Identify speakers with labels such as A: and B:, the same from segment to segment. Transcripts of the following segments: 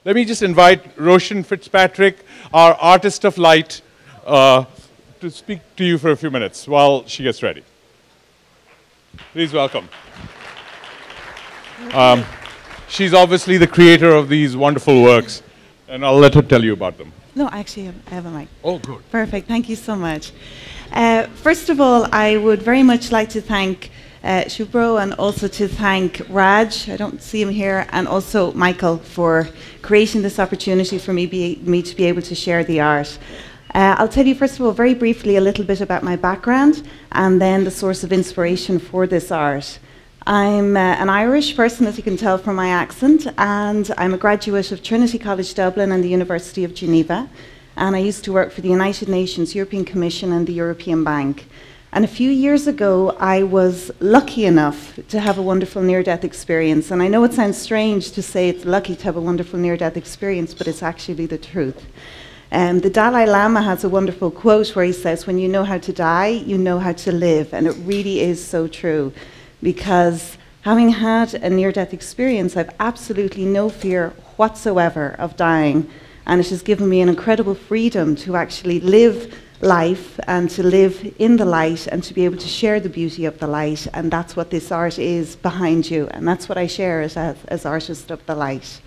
A: let me just invite Roisin Fitzpatrick, our artist of light, to speak to you for a few minutes while she gets ready. Please welcome. She's obviously the creator of these wonderful works, and I'll let her tell you about them.
B: No, actually, I have a mic.
A: Oh, good.
B: Perfect. Thank you so much. First of all, I would very much like to thank Shubro and also to thank Raj, I don't see him here, and also Michael for creating this opportunity for me to be able to share the art. I'll tell you first of all very briefly a little bit about my background and then the source of inspiration for this art. I'm an Irish person, as you can tell from my accent, and I'm a graduate of Trinity College Dublin and the University of Geneva, and I used to work for the United Nations, European Commission and the European Bank. And a few years ago, I was lucky enough to have a wonderful near-death experience. And I know it sounds strange to say it's lucky to have a wonderful near-death experience, but it's actually the truth. The Dalai Lama has a wonderful quote where he says, when you know how to die, you know how to live. And it really is so true, because having had a near-death experience, I've absolutely no fear whatsoever of dying. And it has given me an incredible freedom to actually live life and to live in the light and to be able to share the beauty of the light. And that's what this art is behind you. And that's what I share as artist of the light.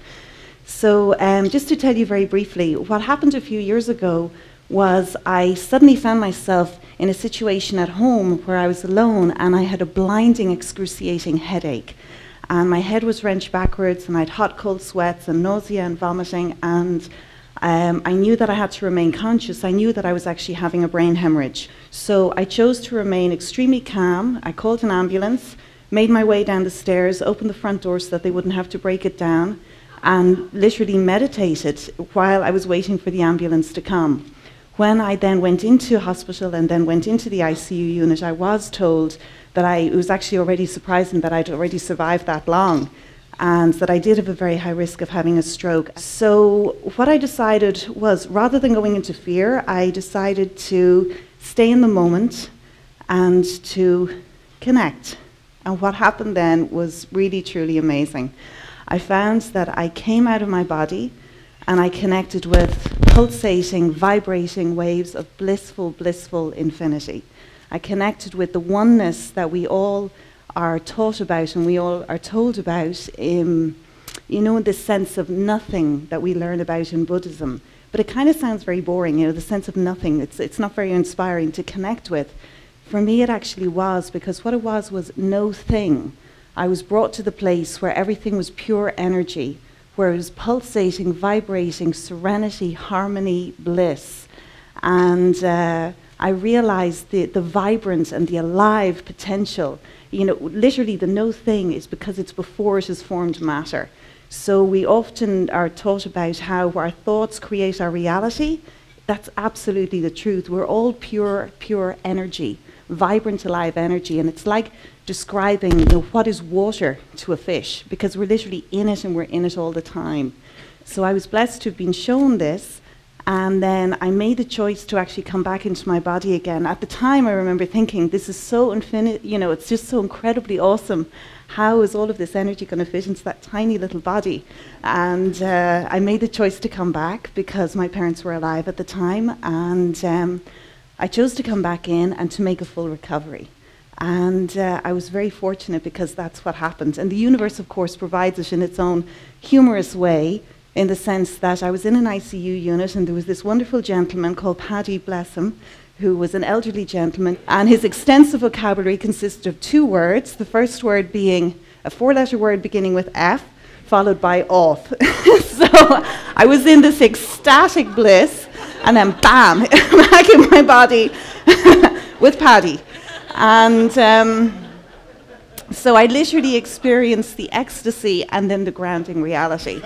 B: So just to tell you very briefly, what happened a few years ago was I suddenly found myself in a situation at home where I was alone and I had a blinding, excruciating headache. And my head was wrenched backwards and I had hot, cold sweats and nausea and vomiting, and I knew that I had to remain conscious. I knew that I was actually having a brain hemorrhage. So I chose to remain extremely calm. I called an ambulance, made my way down the stairs, opened the front door so that they wouldn't have to break it down, and literally meditated while I was waiting for the ambulance to come. When I then went into hospital and then went into the ICU unit, I was told that it was actually already surprising that I'd already survived that long, and that I did have a very high risk of having a stroke. So what I decided was, rather than going into fear, I decided to stay in the moment and to connect. And what happened then was really, truly amazing. I found that I came out of my body and I connected with pulsating, vibrating waves of blissful, blissful infinity. I connected with the oneness that we all are taught about and we all are told about, you know, this sense of nothing that we learn about in Buddhism. But it kind of sounds very boring, you know, the sense of nothing. It's not very inspiring to connect with. For me, it actually was, because what it was no thing. I was brought to the place where everything was pure energy, where it was pulsating, vibrating, serenity, harmony, bliss. And I realized the vibrant and the alive potential. You know, literally the no thing is because it's before it has formed matter. So we often are taught about how our thoughts create our reality. That's absolutely the truth. We're all pure, pure energy, vibrant, alive energy. And it's like describing, you know, what is water to a fish, because we're literally in it and we're in it all the time. So I was blessed to have been shown this, and then I made the choice to actually come back into my body again. At the time, I remember thinking, this is so infinite, you know, it's just so incredibly awesome. How is all of this energy going to fit into that tiny little body? And I made the choice to come back because my parents were alive at the time, and I chose to come back in and to make a full recovery. And I was very fortunate because that's what happened. And the universe, of course, provides it in its own humorous way, in the sense that I was in an ICU unit and there was this wonderful gentleman called Paddy, bless him, who was an elderly gentleman, and his extensive vocabulary consisted of 2 words, the first word being a 4-letter word beginning with F, followed by off. So I was in this ecstatic bliss, and then bam, back in my body with Paddy. And so I literally experienced the ecstasy and then the grounding reality.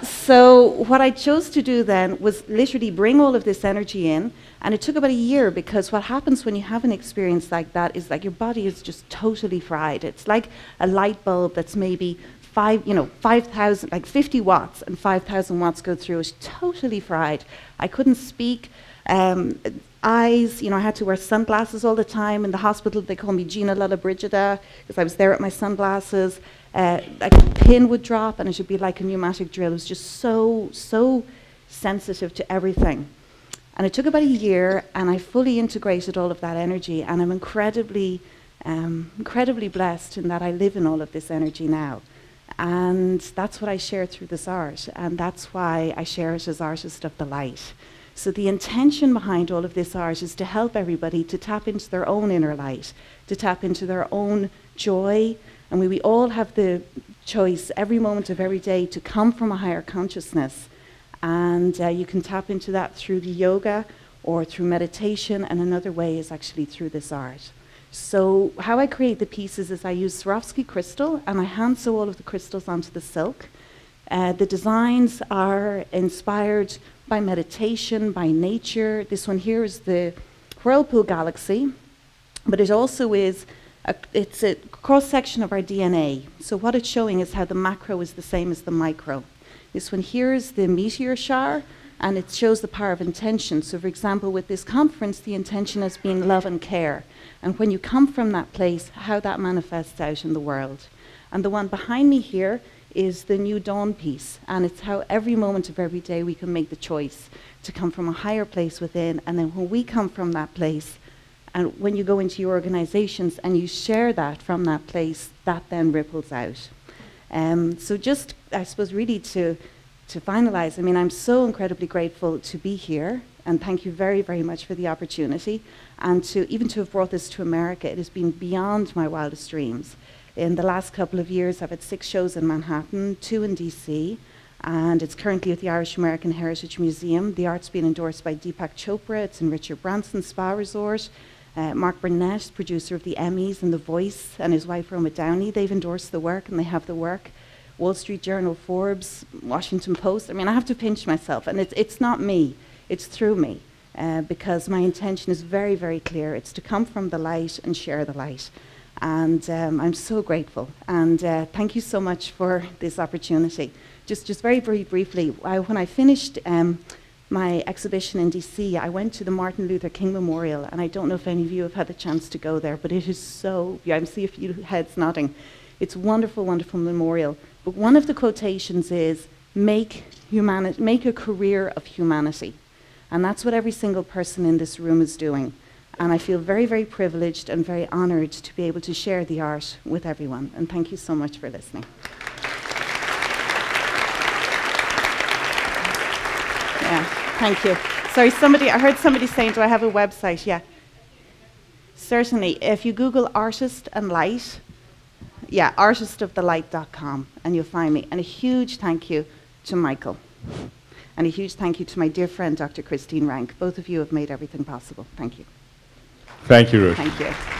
B: So what I chose to do then was literally bring all of this energy in, and it took about a year, because what happens when you have an experience like that is like your body is just totally fried. It's like a light bulb that's maybe 5,000, like 50 watts, and 5,000 watts go through. It's totally fried. I couldn't speak. eyes, I had to wear sunglasses all the time. In the hospital, they called me Gina Lollobrigida because I was there with my sunglasses. Like a pin would drop and it would be like a pneumatic drill. It was just so sensitive to everything. And it took about a year, and I fully integrated all of that energy, and I'm incredibly blessed in that I live in all of this energy now. And that's what I share through this art, and that's why I share it as artist of the light. So the intention behind all of this art is to help everybody to tap into their own inner light, to tap into their own joy. And we all have the choice every moment of every day to come from a higher consciousness. And you can tap into that through the yoga or through meditation, and another way is actually through this art. So how I create the pieces is I use Swarovski crystal, and I hand sew all of the crystals onto the silk. The designs are inspired by meditation, by nature. This one here is the Whirlpool Galaxy, but it also is it's a cross-section of our DNA. So what it's showing is how the macro is the same as the micro. This one here is the meteor shower, and it shows the power of intention. So for example, with this conference, the intention has been love and care. And when you come from that place, how that manifests out in the world. And the one behind me here is the New Dawn piece. And it's how every moment of every day we can make the choice to come from a higher place within. And then when we come from that place, and when you go into your organizations and you share that from that place, that then ripples out. So just, I suppose, really to finalize, I mean, I'm so incredibly grateful to be here, and thank you very, very much for the opportunity, and even to have brought this to America. It has been beyond my wildest dreams. In the last couple of years, I've had 6 shows in Manhattan, 2 in DC, and it's currently at the Irish American Heritage Museum. The art's been endorsed by Deepak Chopra. It's in Richard Branson's spa resort. Mark Burnett, producer of the Emmys and The Voice, and his wife Roma Downey, they've endorsed the work, and they have the work. Wall Street Journal, Forbes, Washington Post. I mean, I have to pinch myself, and it's not me, it's through me, because my intention is very, very clear. It's to come from the light and share the light. And I'm so grateful, and thank you so much for this opportunity. Just very, very briefly, when I finished my exhibition in DC, I went to the Martin Luther King Memorial, and I don't know if any of you have had the chance to go there, but it is so, I see a few heads nodding. It's a wonderful, wonderful memorial. But one of the quotations is, make a career of humanity. And that's what every single person in this room is doing. And I feel very, very privileged and very honored to be able to share the art with everyone. And thank you so much for listening. Yeah, thank you. Sorry, I heard somebody saying, do I have a website? Yeah. Certainly. If you Google artist and light, yeah, artistofthelight.com, and you'll find me. And a huge thank you to Michael. And a huge thank you to my dear friend, Dr. Christine Rank. Both of you have made everything possible. Thank you.
A: Thank you, Ruth.
B: Thank you.